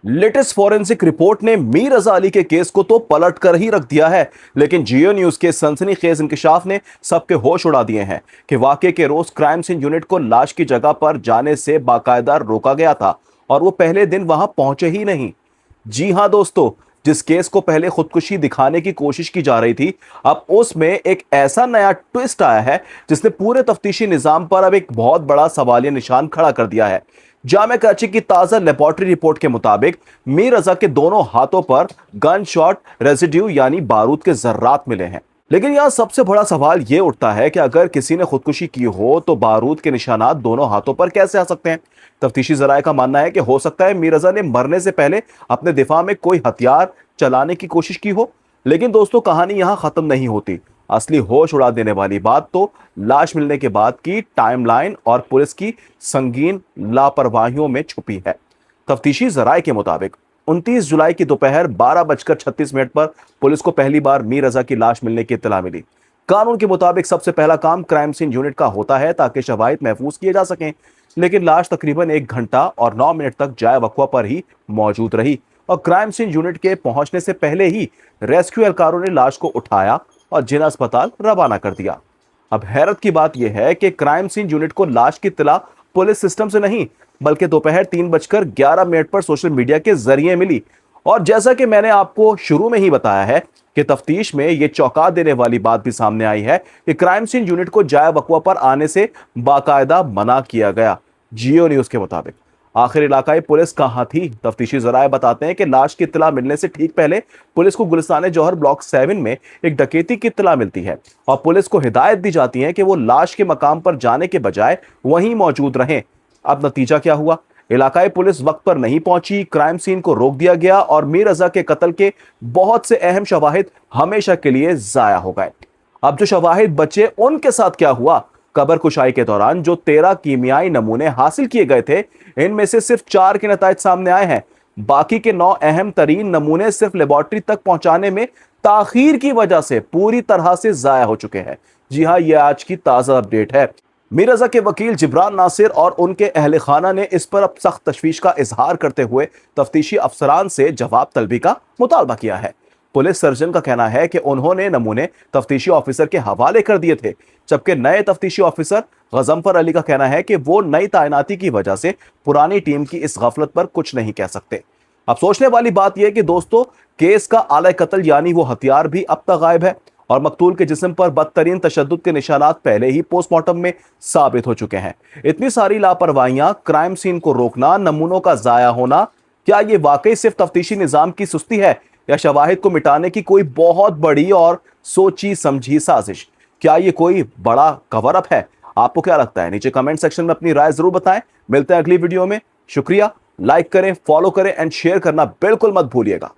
Latest forensic report ने मीर रजा अली के case को तो पलट कर ही रख दिया है, लेकिन जियो न्यूज के सनसनीखेज इंकशाफ ने सबके होश उड़ा दिए हैं कि वाकये के रोज क्राइम सीन यूनिट को लाश की जगह पर जाने से बाकायदा रोका गया था और वो पहले दिन वहां पहुंचे ही नहीं। जी हां दोस्तों, जिस केस को पहले खुदकुशी दिखाने की कोशिश की जा रही थी, अब उसमें एक ऐसा नया ट्विस्ट आया है जिसने पूरे तफ्तीशी निजाम पर अब एक बहुत बड़ा सवालिया निशान खड़ा कर दिया है। जामिया कराची की ताजा लेबोरेटरी रिपोर्ट के मुताबिक मीर रजा के दोनों हाथों पर गन शॉट रेजिड्यू यानी बारूद के जर्रात मिले हैं। लेकिन यहां सबसे बड़ा सवाल यह उठता है कि अगर किसी ने खुदकुशी की हो तो बारूद के निशानात दोनों हाथों पर कैसे आ सकते हैं। तफ्तीशी जराये का मानना है कि हो सकता है मीर रजा ने मरने से पहले अपने दिफा में कोई हथियार चलाने की कोशिश की हो। लेकिन दोस्तों, कहानी यहां खत्म नहीं होती। असली होश उड़ा देने वाली बात तो लाश मिलने के बाद की टाइमलाइन और पुलिस की संगीन लापरवाहियों में छुपी है। तफ्तीशी जराये के मुताबिक 29 जुलाई की दोपहर 12:36 पर पुलिस को पहली बार मीर रजा की लाश मिलने की इत्तला मिली। कानून के मुताबिक सबसे पहला काम क्राइम सीन यूनिट का होता है ताकि शवाहिद महफूज किए जा सकें, लेकिन लाश तकरीबन 1 घंटा और 9 मिनट तक जाए वकवा पर ही मौजूद रही और क्राइम सीन यूनिट के पहुंचने से पहले ही रेस्क्यू एहलकारों ने लाश को उठाया और जिला अस्पताल रवाना कर दिया। अब हैरत की बात यह है कि क्राइम सीन यूनिट को लाश की इत्तला पुलिस सिस्टम से नहीं बल्कि दोपहर 3:11 पर सोशल मीडिया के जरिए मिली। और जैसा कि मैंने आपको शुरू में ही बताया है कि तफ्तीश में यह चौंका देने वाली बात भी सामने आई है कि क्राइम सीन यूनिट को जाए वकवा पर आने से बाकायदा मना किया गया। जियो न्यूज के मुताबिक आखिर इलाकाई पुलिस कहां थी? तफ्तीशी जराये बताते हैं कि लाश की इत्तला मिलने से ठीक पहले पुलिस को गुलिस्तान जौहर ब्लॉक 7 में एक डकैती की इत्तला मिलती है और पुलिस को हिदायत दी जाती है कि वो लाश के मकाम पर जाने के बजाय वहीं मौजूद रहें। अब नतीजा क्या हुआ? इलाकाई पुलिस वक्त पर नहीं पहुंची, क्राइम सीन को रोक दिया गया और मीर रजा के कत्ल के बहुत से अहम शवाहिद हमेशा के लिए जाया हो गए। अब जो शवाहिद बचे उनके साथ क्या हुआ? कब्र कुशाई के दौरान जो 13 कीमियाई नमूने हासिल किए गए थे, इनमें से सिर्फ 4 के नताइज सामने आए हैं। बाकी के 9 अहम तरीन नमूने सिर्फ लेबोरेटरी तक पहुंचाने में ताखीर की वजह से पूरी तरह से जाया हो चुके हैं। जी हां, यह आज की ताजा अपडेट है। मीर रजा के वकील जिब्रान नासिर और उनके अहले खाना ने इस पर अब सख्त तशवीश का इजहार करते हुए तफ्तीशी अफसरान से जवाब तलबी का मुतालबा किया है। पुलिस सर्जन का कहना है कि उन्होंने नमूने तफ्तीशी ऑफिसर के हवाले कर दिए थे, जबकि नए तफ्तीशी ऑफिसर गजम्फर अली का कहना है कि वो नई तैनाती की वजह से पुरानी टीम की इस गफलत पर कुछ नहीं कह सकते। अब सोचने वाली बात यह कि दोस्तों, केस का आला कत्ल यानी वो हथियार भी अब तक गायब है और मकतूल के जिस्म पर बदतरीन तशद्दुद के निशानात पहले ही पोस्टमार्टम में साबित हो चुके हैं। इतनी सारी लापरवाहियां, क्राइम सीन को रोकना, नमूनों का जाया होना, क्या ये वाकई सिर्फ तफ्तीशी निजाम की सुस्ती है या शवाहिद को मिटाने की कोई बहुत बड़ी और सोची समझी साजिश? क्या ये कोई बड़ा कवर अप है? आपको क्या लगता है? नीचे कमेंट सेक्शन में अपनी राय जरूर बताएं। मिलते हैं अगली वीडियो में। शुक्रिया। लाइक करें, फॉलो करें एंड शेयर करना बिल्कुल मत भूलिएगा।